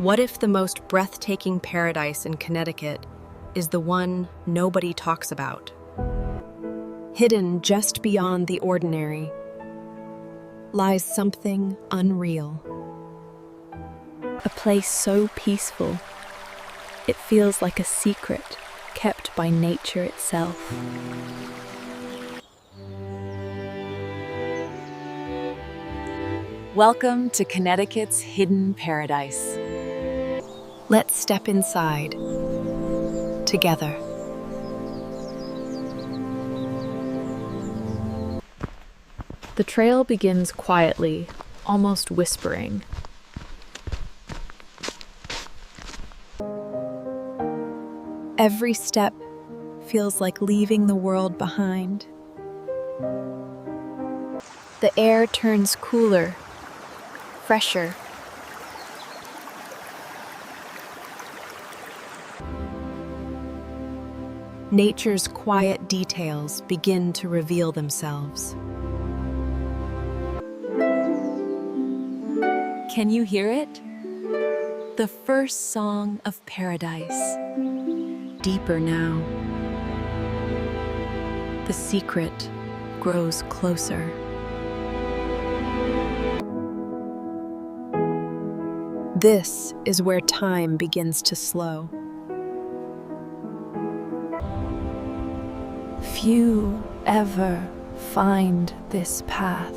What if the most breathtaking paradise in Connecticut is the one nobody talks about? Hidden just beyond the ordinary lies something unreal. A place so peaceful, it feels like a secret kept by nature itself. Welcome to Connecticut's hidden paradise. Let's step inside together. The trail begins quietly, almost whispering. Every step feels like leaving the world behind. The air turns cooler, fresher. Nature's quiet details begin to reveal themselves. Can you hear it? The first song of paradise. Deeper now. The secret grows closer. This is where time begins to slow. Few ever find this path.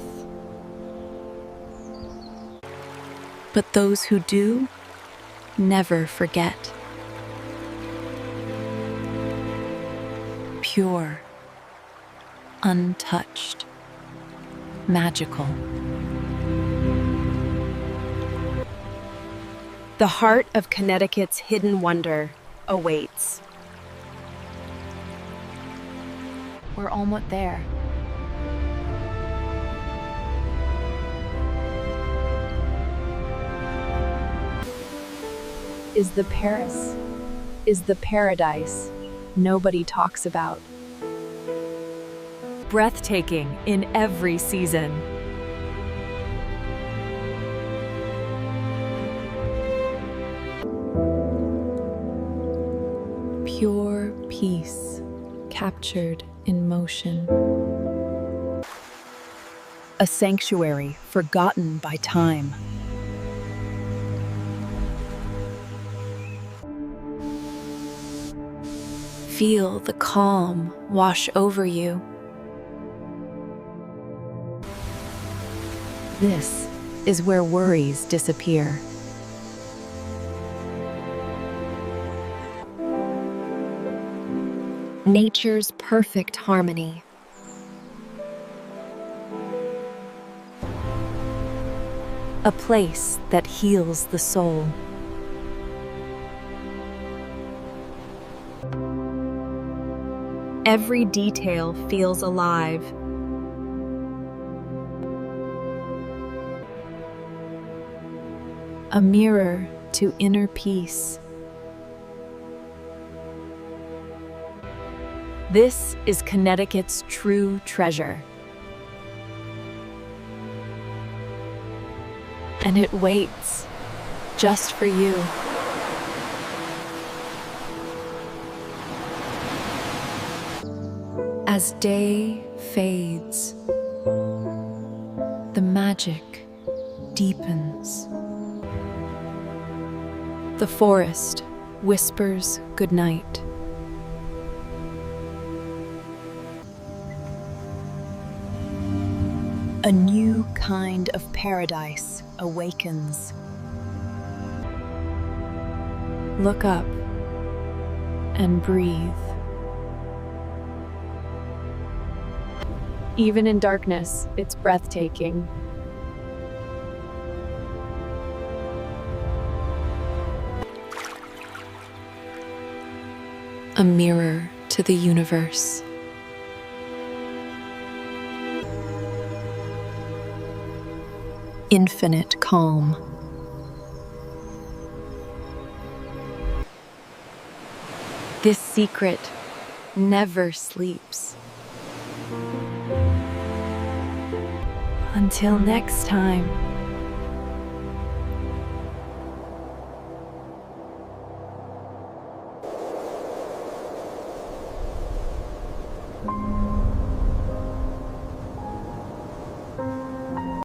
But those who do never forget. Pure, untouched, magical. The heart of Connecticut's hidden wonder awaits. We're almost there. Is the paradise nobody talks about. Breathtaking in every season. Pure peace captured in motion. A sanctuary forgotten by time. Feel the calm wash over you. This is where worries disappear. Nature's perfect harmony. A place that heals the soul. Every detail feels alive. A mirror to inner peace. This is Connecticut's true treasure. And it waits just for you. As day fades, the magic deepens. The forest whispers goodnight. A new kind of paradise awakens. Look up and breathe. Even in darkness, it's breathtaking. A mirror to the universe. Infinite calm. This secret never sleeps. Until next time.